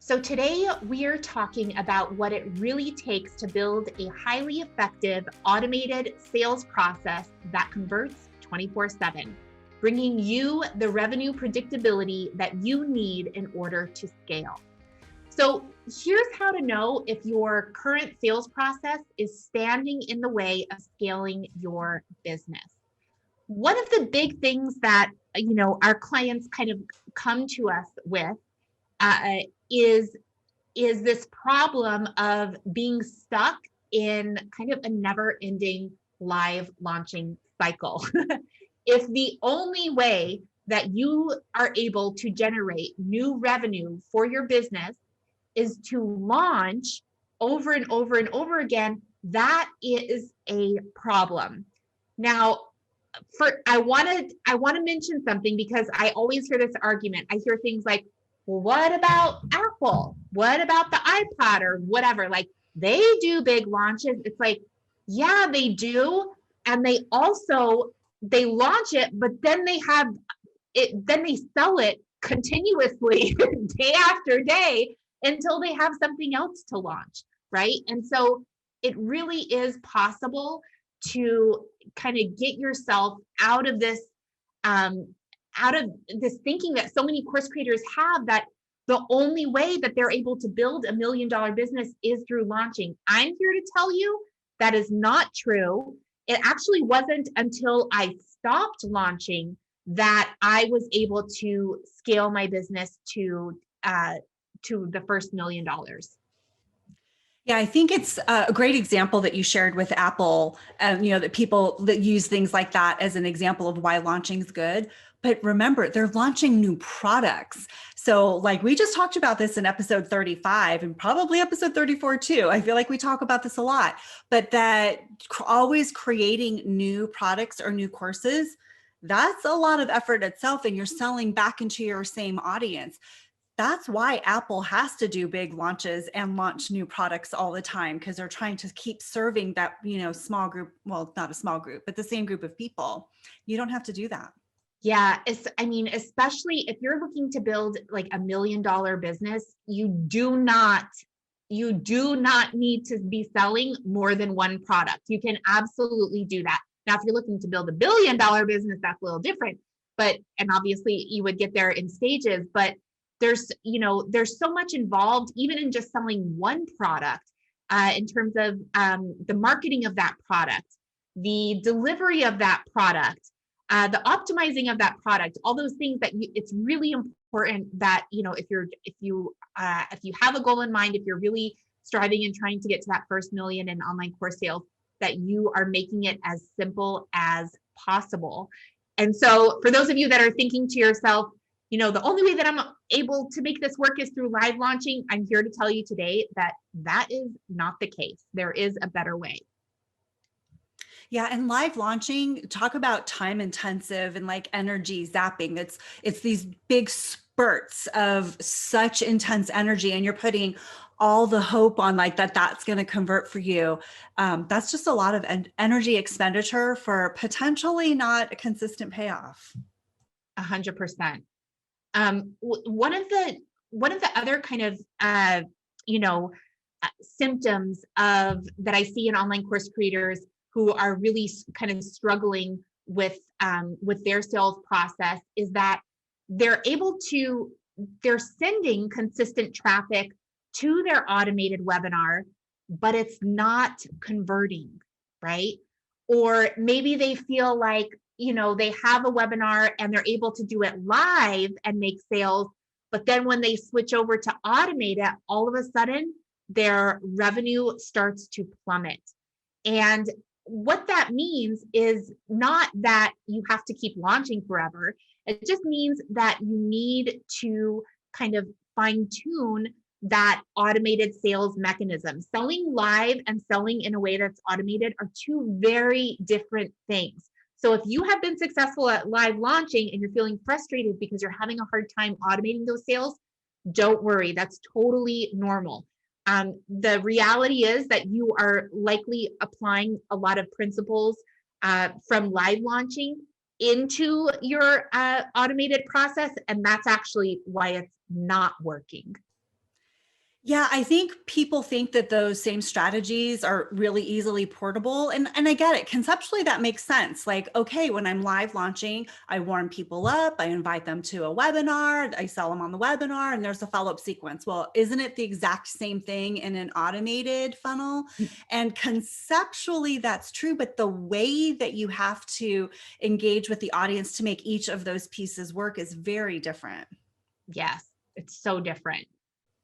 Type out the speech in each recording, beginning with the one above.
So today we are talking about what it really takes to build a highly effective automated sales process that converts 24/7, bringing you the revenue predictability that you need in order to scale. So here's how to know if your current sales process is standing in the way of scaling your business. One of the big things that our clients kind of come to us with uh, is is this problem of being stuck in kind of a never-ending live launching cycle. If the only way that you are able to generate new revenue for your business is to launch over and over and over again, that is a problem. Now, I want to mention something because I always hear this argument. I hear things like, well, what about Apple? What about the iPad or whatever? Like, they do big launches. It's like, yeah, they do. And they launch it, but then they sell it continuously day after day until they have something else to launch, right? And so it really is possible to kind of get yourself um, out of this thinking that so many course creators have, that the only way that they're able to build $1 million business is through launching. I'm here to tell you that is not true. It actually wasn't until I stopped launching that I was able to scale my business to the first $1 million. Yeah, I think it's a great example that you shared with Apple, that people that use things like that as an example of why launching is good. But remember, they're launching new products. So like we just talked about this in episode 35 and probably episode 34 too. I feel like we talk about this a lot, but that always creating new products or new courses, that's a lot of effort itself. And you're selling back into your same audience. That's why Apple has to do big launches and launch new products all the time, because they're trying to keep serving that, small group. Well, not a small group, but the same group of people. You don't have to do that. Yeah, especially if you're looking to build like $1 million business, you do not need to be selling more than one product. You can absolutely do that. Now, if you're looking to build $1 billion business, that's a little different. And obviously you would get there in stages, but there's so much involved, even in just selling one product, in terms of the marketing of that product, the delivery of that product, the optimizing of that product, all those things it's really important that, if you have a goal in mind, if you're really striving and trying to get to that first million in online course sales, that you are making it as simple as possible. And so for those of you that are thinking to yourself, the only way that I'm able to make this work is through live launching, I'm here to tell you today that that is not the case. There is a better way. Yeah, and live launching, talk about time intensive and like energy zapping. It's these big spurts of such intense energy, and you're putting all the hope on like that's going to convert for you. That's just a lot of energy expenditure for potentially not a consistent payoff. 100%. One of the other kind of symptoms of that I see in online course creators who are really kind of struggling with their sales process is that they're sending consistent traffic to their automated webinar, but it's not converting, right? Or maybe they feel like, they have a webinar and they're able to do it live and make sales, but then when they switch over to automate it, all of a sudden their revenue starts to plummet. And what that means is not that you have to keep launching forever. It just means that you need to kind of fine tune that automated sales mechanism. Selling live and selling in a way that's automated are two very different things. So if you have been successful at live launching and you're feeling frustrated because you're having a hard time automating those sales, don't worry, that's totally normal. The reality is that you are likely applying a lot of principles from live launching into your automated process, and that's actually why it's not working. Yeah, I think people think that those same strategies are really easily portable. And I get it. Conceptually, that makes sense. Like, okay, when I'm live launching, I warm people up, I invite them to a webinar, I sell them on the webinar, and there's a follow-up sequence. Well, isn't it the exact same thing in an automated funnel? And conceptually, that's true, but the way that you have to engage with the audience to make each of those pieces work is very different. Yes, it's so different.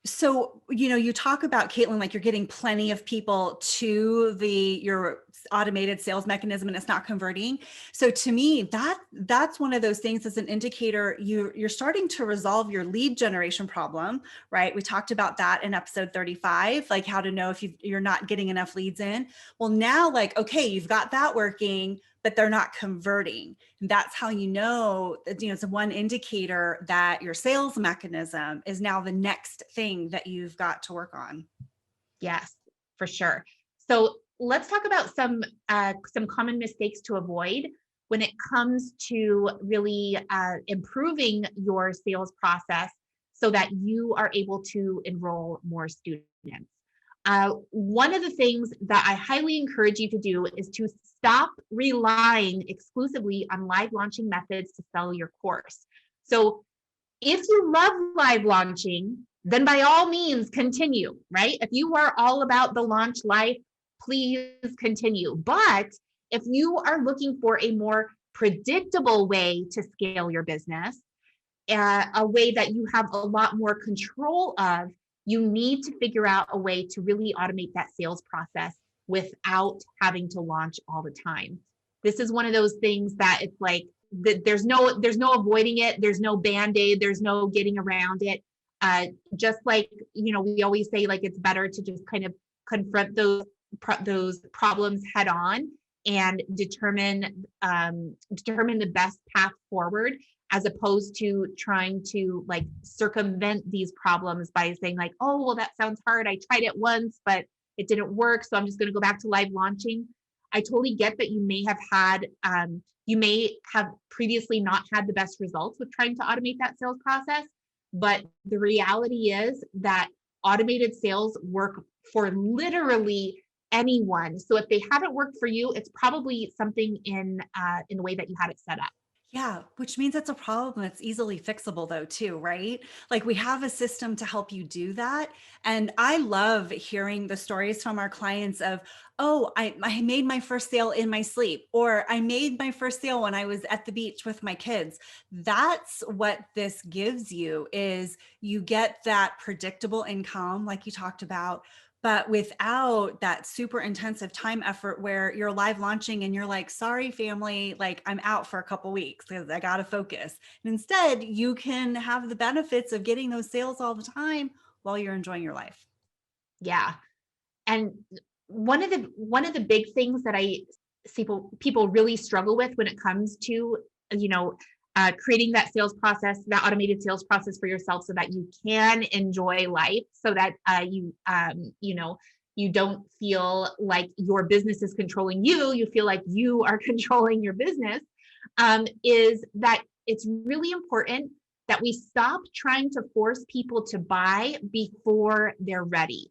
So, you talk about Caitlin, like you're getting plenty of people to your automated sales mechanism and it's not converting. So to me, that's one of those things as an indicator, you're starting to resolve your lead generation problem, right? We talked about that in episode 35, like how to know if you're not getting enough leads in. Well, now like, okay, you've got that working, but they're not converting. And that's how you know that, it's one indicator that your sales mechanism is now the next thing that you've got to work on. Yes, for sure. So let's talk about some common mistakes to avoid when it comes to really improving your sales process so that you are able to enroll more students. One of the things that I highly encourage you to do is to stop relying exclusively on live launching methods to sell your course. So if you love live launching, then by all means continue, right? If you are all about the launch life, please continue. But if you are looking for a more predictable way to scale your business, a way that you have a lot more control of, you need to figure out a way to really automate that sales process without having to launch all the time. This is one of those things that it's like there's no avoiding it. There's no band-aid. There's no getting around it. Just like, we always say, like, it's better to just kind of confront those problems head on and determine the best path forward, as opposed to trying to like circumvent these problems by saying like, oh, well, that sounds hard. I tried it once, but it didn't work. So I'm just going to go back to live launching. I totally get that you may have previously not had the best results with trying to automate that sales process. But the reality is that automated sales work for literally anyone. So if they haven't worked for you, it's probably something in the way that you had it set up. Yeah, which means it's a problem that's easily fixable though, too, right? Like we have a system to help you do that. And I love hearing the stories from our clients of, oh, I made my first sale in my sleep, or I made my first sale when I was at the beach with my kids. That's what this gives you, is you get that predictable income like you talked about, but without that super intensive time effort where you're live launching and you're like, sorry, family, like I'm out for a couple weeks because I got to focus. And instead, you can have the benefits of getting those sales all the time while you're enjoying your life. Yeah. And one of the big things that I see people really struggle with when it comes to, creating that sales process, that automated sales process for yourself, so that you can enjoy life, so that you don't feel like your business is controlling you. You feel like you are controlling your business. Is that it's really important that we stop trying to force people to buy before they're ready,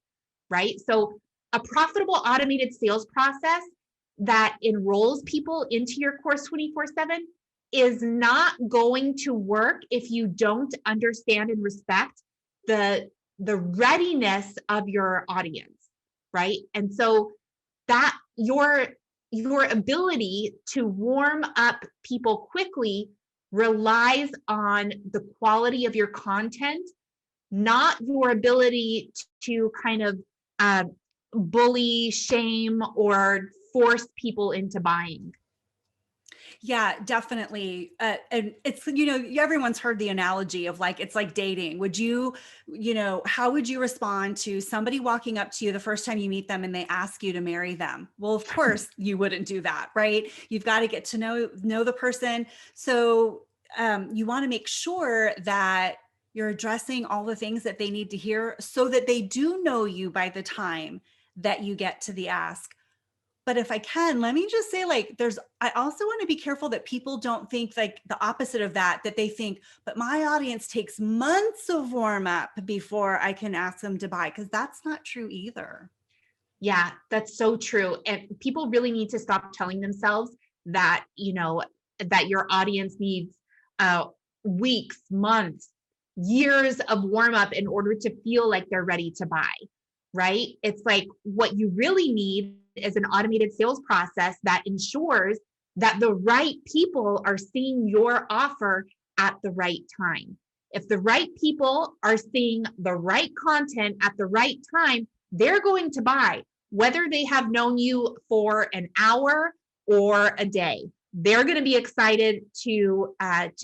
right? So a profitable automated sales process that enrolls people into your course 24/7 is not going to work if you don't understand and respect the readiness of your audience, right? And so that your ability to warm up people quickly relies on the quality of your content, not your ability to kind of uh, bully, shame, or force people into buying. Yeah, definitely. And it's, everyone's heard the analogy of like, it's like dating. How would you respond to somebody walking up to you the first time you meet them and they ask you to marry them? Well, of course you wouldn't do that, right? You've got to get to know the person. So you want to make sure that you're addressing all the things that they need to hear so that they do know you by the time that you get to the ask. But if I can, let me just say, like, I also want to be careful that people don't think like the opposite of that, that they think, but my audience takes months of warm up before I can ask them to buy, because that's not true either. Yeah, that's so true. And people really need to stop telling themselves that, that your audience needs uh, weeks, months, years of warm up in order to feel like they're ready to buy, right? It's like what you really need is an automated sales process that ensures that the right people are seeing your offer at the right time. If the right people are seeing the right content at the right time, they're going to buy whether they have known you for an hour or a day. They're going to be excited to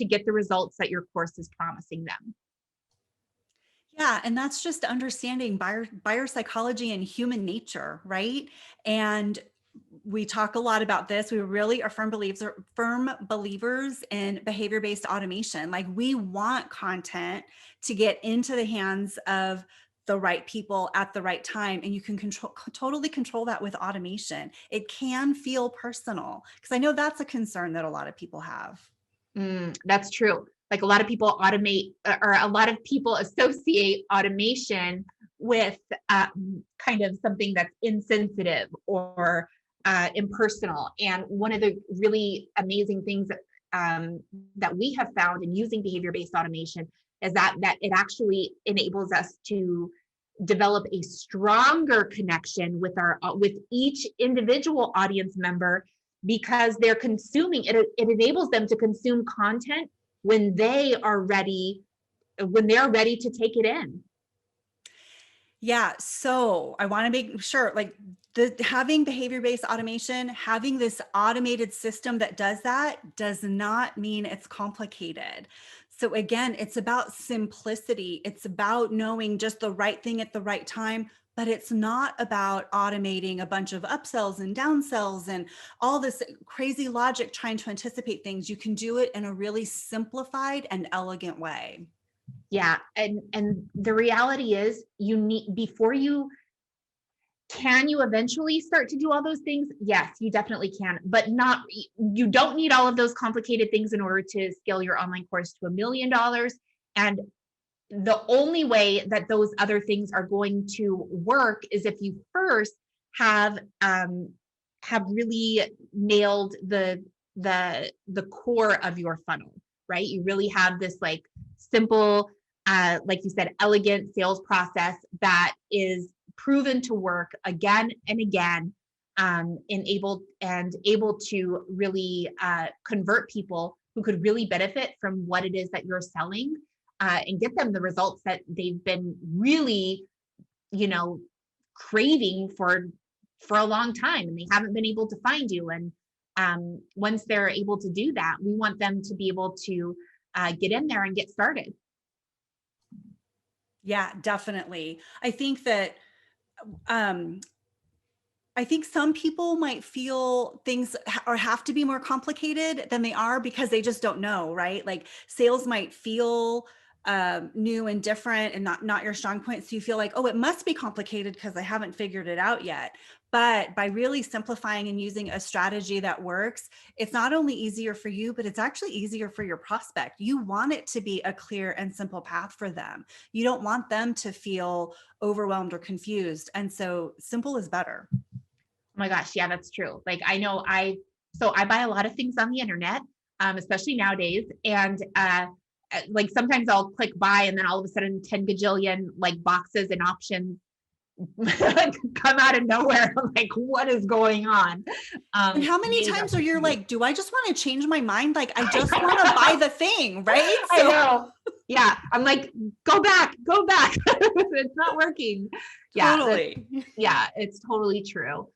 get the results that your course is promising them. Yeah, and that's just understanding buyer psychology and human nature, right? And we talk a lot about this. We really are firm believers in behavior-based automation. Like, we want content to get into the hands of the right people at the right time, and you can totally control that with automation. It can feel personal, because I know that's a concern that a lot of people have. That's true. Like a lot of people automate, or a lot of people associate automation with kind of something that's insensitive or impersonal. And one of the really amazing things that we have found in using behavior-based automation is that it actually enables us to develop a stronger connection with each individual audience member, because they're consuming it. It enables them to consume content when they're ready to take it in. Yeah. So I want to make sure, like, having behavior-based automation, having this automated system that does that, does not mean it's complicated. So again, it's about simplicity. It's about knowing just the right thing at the right time, but it's not about automating a bunch of upsells and downsells and all this crazy logic trying to anticipate things. You can do it in a really simplified and elegant way. Yeah, and the reality is, you need, before you can you eventually start to do all those things? Yes, you definitely can, but not, you don't need all of those complicated things in order to scale your online course to $1 million. And the only way that those other things are going to work is if you first have really nailed the core of your funnel, right? You really have this like simple, like you said, elegant sales process that is proven to work again and again, able to really convert people who could really benefit from what it is that you're selling, and get them the results that they've been really, craving for a long time, and they haven't been able to find you. And once they're able to do that, we want them to be able to get in there and get started. Yeah, definitely. Um, I think some people might feel things or have to be more complicated than they are because they just don't know, right? Like, sales might feel new and different and not your strong point. So you feel like, oh, it must be complicated because I haven't figured it out yet. But by really simplifying and using a strategy that works, it's not only easier for you, but it's actually easier for your prospect. You want it to be a clear and simple path for them. You don't want them to feel overwhelmed or confused. And so simple is better. Oh my gosh, yeah, that's true. Like, I know I buy a lot of things on the internet, especially nowadays. And like sometimes I'll click buy, and then all of a sudden 10 gajillion like boxes and options come out of nowhere. I'm like, what is going on? And how many times are you like, do I just want to change my mind? Like, I just want to buy the thing, right? I know. Yeah. I'm like, go back. It's not working. Yeah. Totally. Yeah, it's totally true.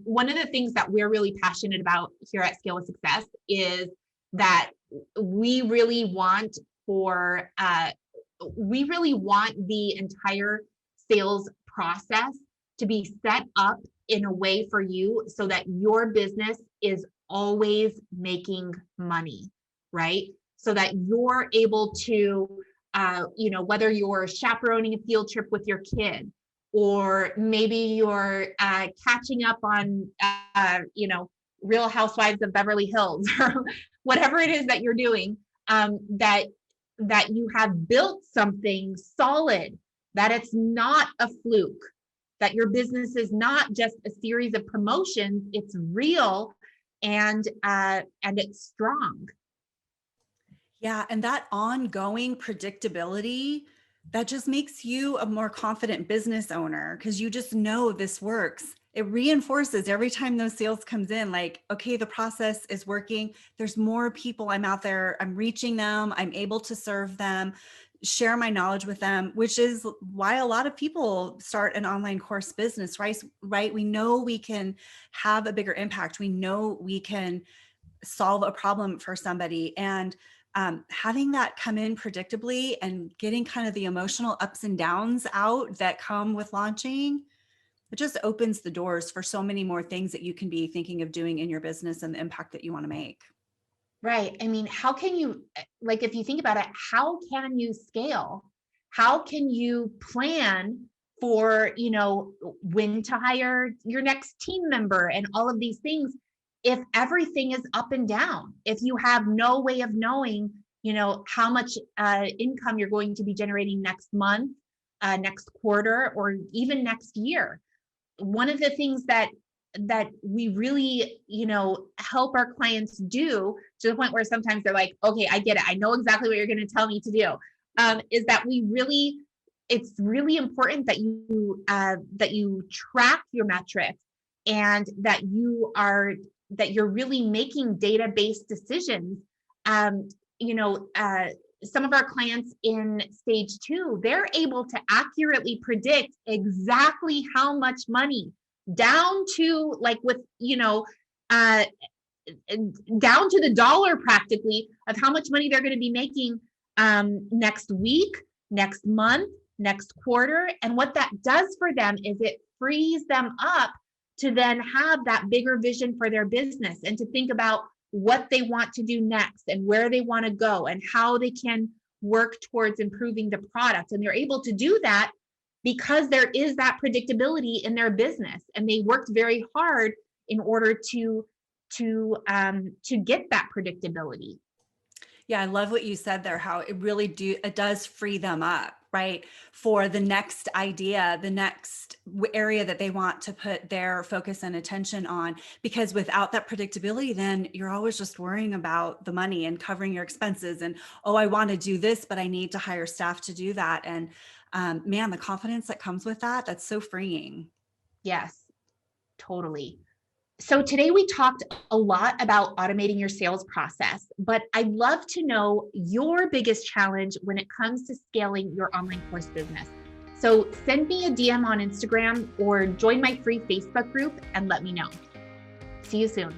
One of the things that we're really passionate about here at Scale with Success is that we really want the entire sales process to be set up in a way for you so that your business is always making money, right? So that you're able to, whether you're chaperoning a field trip with your kid, or maybe you're catching up on Real Housewives of Beverly Hills or whatever it is that you're doing, that you have built something solid, that it's not a fluke, that your business is not just a series of promotions, it's real and it's strong. Yeah, and that ongoing predictability, that just makes you a more confident business owner because you just know this works. It reinforces every time those sales comes in, like, okay, the process is working. There's more people, I'm out there, I'm reaching them, I'm able to serve them, share my knowledge with them, which is why a lot of people start an online course business, right? Right? We know we can have a bigger impact. We know we can solve a problem for somebody. And having that come in predictably and getting kind of the emotional ups and downs out that come with launching, it just opens the doors for so many more things that you can be thinking of doing in your business and the impact that you want to make. Right. I mean, how can you, like, if you think about it, how can you scale? How can you plan for, when to hire your next team member and all of these things if everything is up and down? If you have no way of knowing, how much income you're going to be generating next month, next quarter, or even next year. One of the things that we really, help our clients do, to the point where sometimes they're like, okay, I get it, I know exactly what you're going to tell me to do, is that it's really important that you track your metrics, and that you're really making data-based decisions. Some of our clients in stage 2, they're able to accurately predict exactly how much money, down to like uh, down to the dollar practically, of how much money they're going to be making next week, next month, next quarter. And what that does for them is it frees them up to then have that bigger vision for their business, and to think about what they want to do next and where they want to go and how they can work towards improving the product. And they're able to do that because there is that predictability in their business, and they worked very hard in order to get that predictability. Yeah, I love what you said there, how it does free them up, right? For the next idea, the next area that they want to put their focus and attention on. Because without that predictability, then you're always just worrying about the money and covering your expenses. And, oh, I want to do this, but I need to hire staff to do that. And man, the confidence that comes with that, that's so freeing. Yes, totally. So today we talked a lot about automating your sales process, but I'd love to know your biggest challenge when it comes to scaling your online course business. So send me a DM on Instagram or join my free Facebook group and let me know. See you soon.